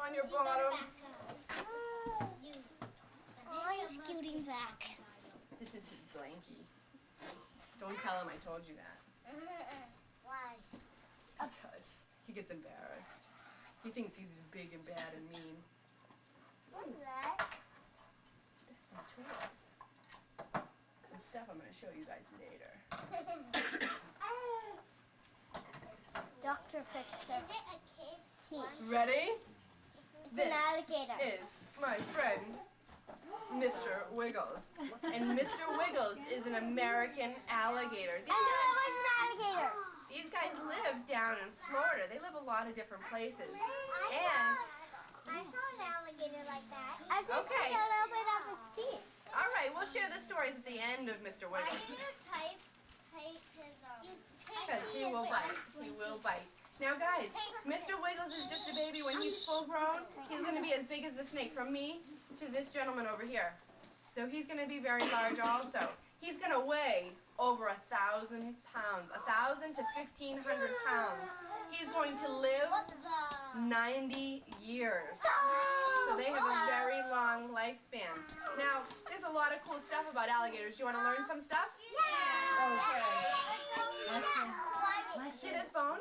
on your bottoms. I'm scooting back. This is his blankie. Don't tell him I told you that. Why? Because he gets embarrassed. He thinks he's big and bad and mean. What is that? That's some toys. Some stuff I'm going to show you guys later. Dr. Fixer. Is it a kid's one? Ready? It's an alligator. Is my friend, Mr. Wiggles. And Mr. Wiggles is an American alligator. These guys live down in Florida. They live a lot of different places. And I saw an alligator like that. I can see a little bit of his teeth. all right, we'll share the stories at the end of Mr. Why Wiggles. do you type his Because he will bite. He will bite. Now guys, Mr. Wiggles is just a baby. When he's full grown, he's going to be as big as the snake, from me to this gentleman over here. So he's going to be very large also. He's going to weigh over 1,000 pounds, 1,000 to 1,500 pounds. He's going to live 90 years. So they have a very long lifespan. Now, there's a lot of cool stuff about alligators. Do you want to learn some stuff? Okay. See this bone?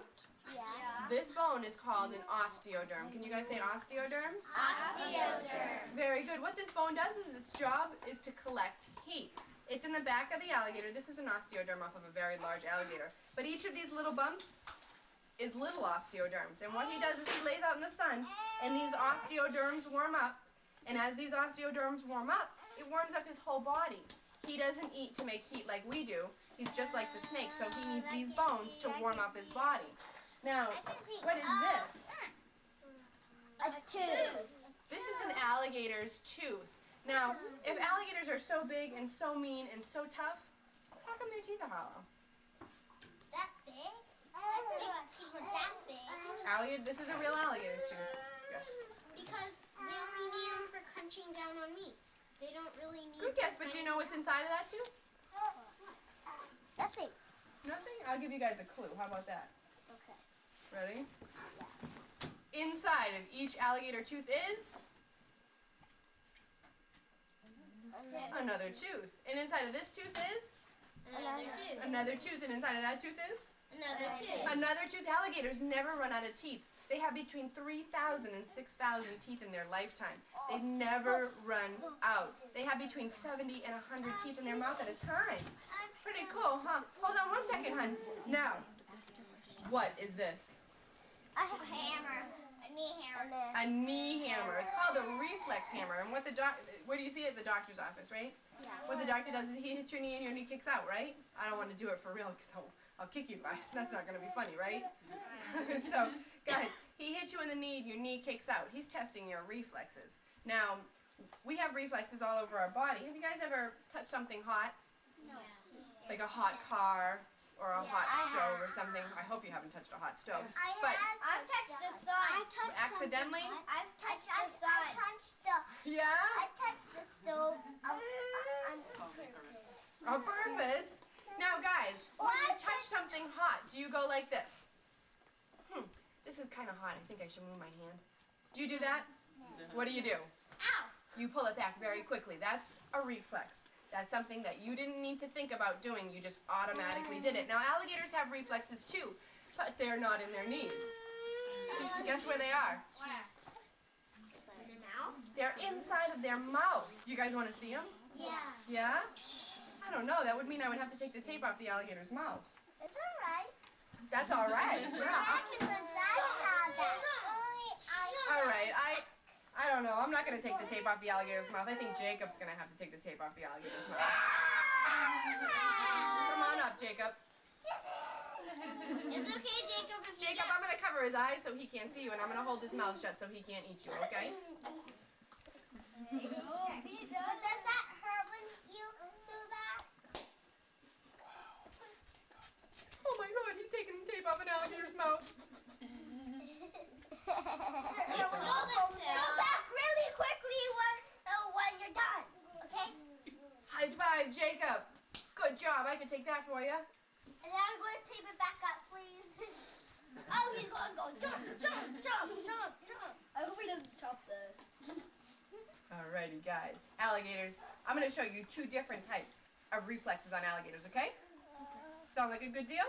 Yeah. This bone is called an osteoderm. Can you guys say osteoderm? Osteoderm. Very good. What this bone does is its job is to collect heat. It's in the back of the alligator. This is an osteoderm off of a very large alligator. But each of these little bumps is little osteoderms. And what he does is he lays out in the sun, and these osteoderms warm up. And as these osteoderms warm up, it warms up his whole body. He doesn't eat to make heat like we do. He's just like the snake, so he needs these bones to warm up his body. Now, what is this? A tooth. This is an alligator's tooth. Now, if alligators are so big and so mean and so tough, how come their teeth are hollow? That big? I think teeth were that big. Alligator, this is a real alligator's tooth. Yes. Because they only need them for crunching down on meat. They don't really need. Good guess, but do you know what's inside of that tooth? Nothing. Nothing? I'll give you guys a clue. How about that? Okay. Ready? Inside of each alligator tooth is another tooth. And inside of this tooth is another tooth. And inside of that tooth is another tooth. Alligators never run out of teeth. They have between 3,000 and 6,000 teeth in their lifetime. They never run out. They have between 70 and 100 teeth in their mouth at a time. Pretty cool, huh? Hold on one second, hon. Now, what is this? A hammer. A knee hammer. A knee hammer. It's called a reflex hammer. And what the where do you see it? At the doctor's office, right? Yeah. What the doctor does is he hits your knee and your knee kicks out, right? I don't want to do it for real because I'll kick you guys. That's not going to be funny, right? So, guys, he hits you in the knee and your knee kicks out. He's testing your reflexes. Now, we have reflexes all over our body. Have you guys ever touched something hot? No. Like a hot car or a hot stove or something? I hope you haven't touched a hot stove. But I've touched the sun. accidentally? I've touched the sun. I touched the. Yeah? I touched the stove on purpose. On purpose? Now, guys, when you touch something hot, do you go like this? This is kind of hot. I think I should move my hand. Do you do that? What do? Ow! You pull it back very quickly. That's a reflex. That's something that you didn't need to think about doing. You just automatically did it. Now, alligators have reflexes too, but they're not in their knees. So guess where they are? In their mouth? They're inside of their mouth. Do you guys want to see them? Yeah. Yeah? I don't know. That would mean I would have to take the tape off the alligator's mouth. It's alright. That's all right. Yeah. All right. I don't know. I'm not going to take the tape off the alligator's mouth. I think Jacob's going to have to take the tape off the alligator's mouth. Come on up, Jacob. It's okay, Jacob. Jacob, I'm going to cover his eyes so he can't see you, and I'm going to hold his mouth shut so he can't eat you, okay? But does that hurt when you do that? Oh my God, he's taking the tape off an alligator's mouth. Go back really quickly when you're done, okay? High five, Jacob. Good job. I can take that for you. And then I'm going to tape it back up, please. Oh, he's going to go jump, jump, jump, jump, jump. I hope he doesn't Alrighty, guys. Alligators. I'm going to show you 2 different types of reflexes on alligators, okay? Sound like a good deal?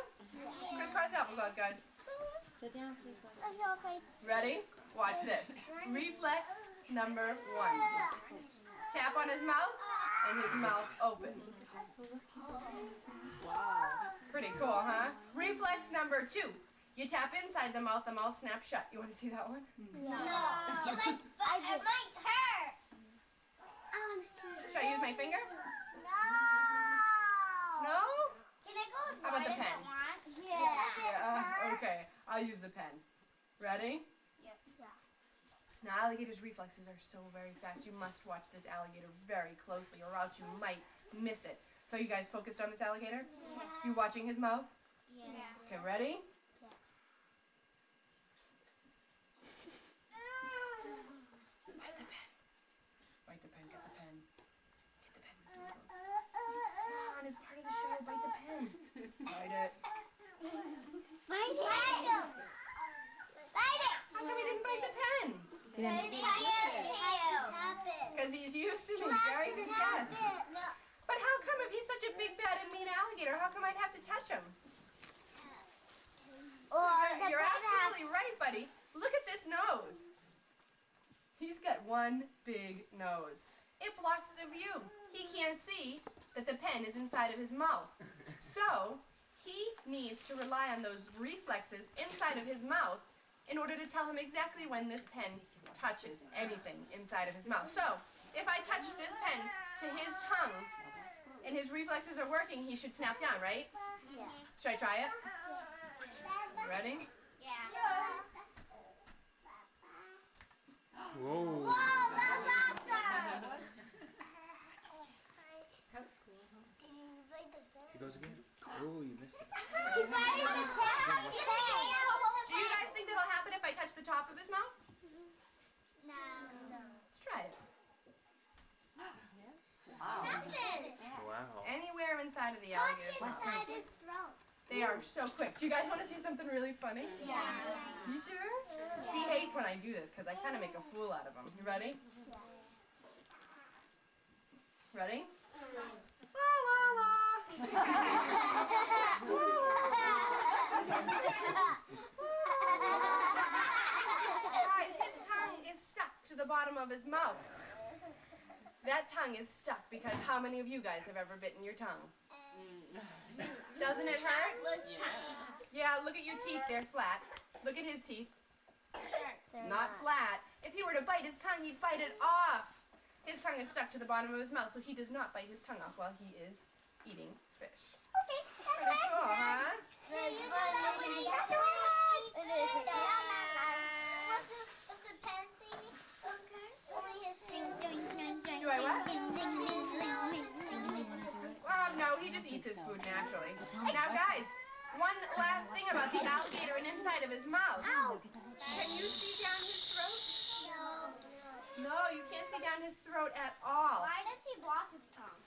Crisscross applesauce, guys. Sit down, please. Ready? Watch this. Reflex number 1. Tap on his mouth, and his mouth opens. Wow. Pretty cool, huh? Reflex number 2. You tap inside the mouth snaps shut. You want to see that one? No. It might hurt. Should I use my finger? No. No? Can I go as How about wide the as pen? it wants? Yeah. Okay, I'll use the pen. Ready? Yep. Now, alligators' reflexes are so very fast. You must watch this alligator very closely or else you might miss it. So you guys focused on this alligator? Yeah. You watching his mouth? Yeah. Okay, ready? Bite the pen, get the pen. Get the pen, Mr. Wiggles. Come on, it's part of the show. Bite the pen. Bite it. Bite it. How come he didn't bite the pen? Because he's used to me. Very good guess. But how come if he's such a big, bad, and mean alligator, how come I'd have to touch him? You're absolutely right, buddy. Look at this nose. He's got one big nose. It blocks the view. He can't see that the pen is inside of his mouth. So, he needs to rely on those reflexes inside of his mouth in order to tell him exactly when this pen touches anything inside of his mouth. So, if I touch this pen to his tongue and his reflexes are working, he should snap down, right? Yeah. Should I try it? Ready? Yeah. Whoa. That's awesome. He goes again. Oh, you missed it. Do you guys think that'll happen if I touch the top of his mouth? No. Let's try it. Wow. Anywhere inside of the alligator's mouth. Inside his throat. They are so quick. Do you guys want to see something really funny? Yeah. You sure? He hates when I do this because I kind of make a fool out of him. You ready? Ready? La la la. Guys, his tongue is stuck to the bottom of his mouth. That tongue is stuck because how many of you guys have ever bitten your tongue? Doesn't it hurt? Yeah, look at your teeth. They're flat. Look at his teeth. Not flat. If he were to bite his tongue, he'd bite it off. His tongue is stuck to the bottom of his mouth, so he does not bite his tongue off while he is eating fish. Pretty cool, huh? Do I what? No, he just eats his food naturally. Now, guys, one last thing about the alligator and inside of his mouth. Can you see down his throat? No, you can't see down his throat at all. Why does he block his tongue?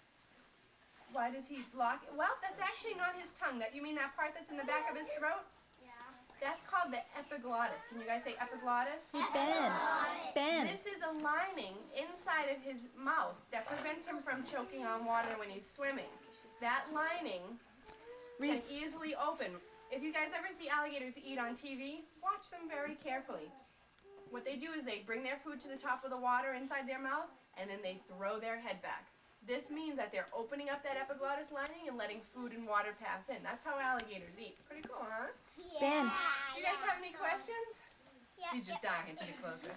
Why does he block? Well, that's actually not his tongue. You mean that part that's in the back of his throat? Yeah. That's called the epiglottis. Can you guys say epiglottis? Ben. This is a lining inside of his mouth that prevents him from choking on water when he's swimming. That lining can easily open. If you guys ever see alligators eat on TV, watch them very carefully. What they do is they bring their food to the top of the water inside their mouth, and then they throw their head back. This means that they're opening up that epiglottis lining and letting food and water pass in. That's how alligators eat. Pretty cool, huh? Ben. Do you guys have any questions? He's just dying to get closer.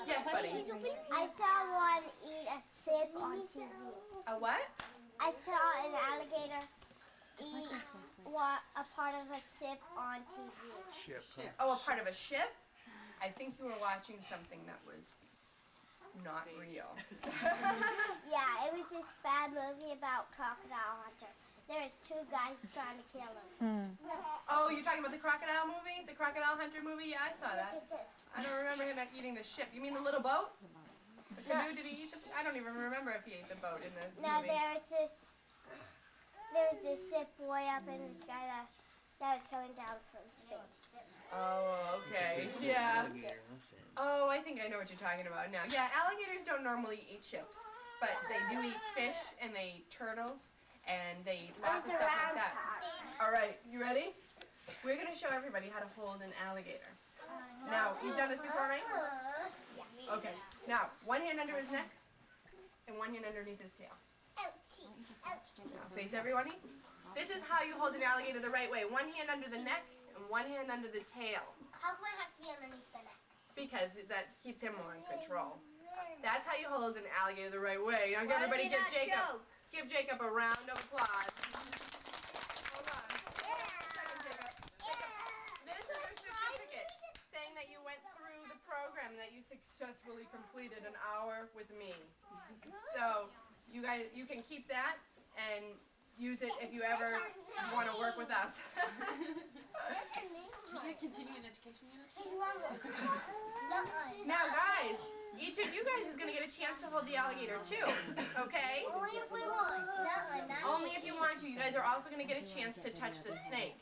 Yes, buddy. I saw one eat a sip on TV. A what? I saw an alligator eat a part of a sip on TV. Ship. Oh, a part of a ship? I think you were watching something that was not real. Yeah, it was this bad movie about crocodile hunter. There was 2 guys trying to kill him. Oh, you're talking about the crocodile movie? The crocodile hunter movie? Yeah, I saw that. Look at this. I don't remember him eating the ship. You mean the little boat? The canoe? Did he eat the... I don't even remember if he ate the boat in the No, movie. there was this sip boy up in the sky that was coming down from space. Oh, okay. Yeah. Alligator, listen. Oh, I think I know what you're talking about now. Yeah, alligators don't normally eat ships, but they do eat fish and they eat turtles and they eat lots of stuff like that. All right, you ready? We're gonna show everybody how to hold an alligator. Now, you've done this before, right? Okay. Now, one hand under his neck and one hand underneath his tail. Now, face everybody. This is how you hold an alligator the right way. One hand under the neck and one hand under the tail. How come I have to be underneath the neck? Because that keeps him more in control. That's how you hold an alligator the right way. Now, everybody give Jacob. Give Jacob a round of applause. Hold on. Jacob. This is your certificate saying that you went through the program, that you successfully completed an hour with me. So you guys, you can keep that and use it if you ever want to work with us. Continuing education unit? Now, guys, each of you guys is going to get a chance to hold the alligator too, okay? Only if we want. Only if you want to. You guys are also going to get a chance to touch the snake.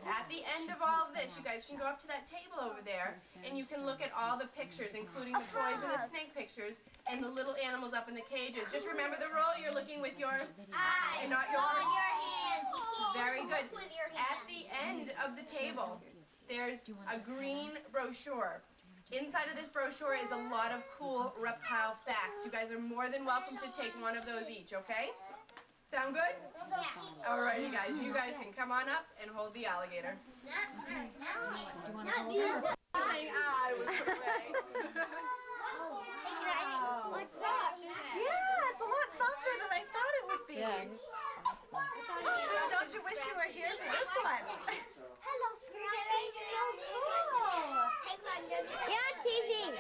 At the end of all of this, you guys can go up to that table over there and you can look at all the pictures, including the toys and the snake pictures and the little animals up in the cages. Just remember the rule, you're looking with your Eyes. and not your... On your hands. Very good. With your At hands. the end of the table, there's a green brochure. Inside of this brochure is a lot of cool reptile facts. You guys are more than welcome to take one of those each, okay? Sound good? Yeah. Alrighty, guys. You guys can come on up and hold the alligator. Not you. Saying I was away. What's up? Yeah, it's a lot softer than I thought it would be. Yeah. Sue, don't you wish you were here for this one? Hello, Scrooge. So cool. Take one. You're on TV.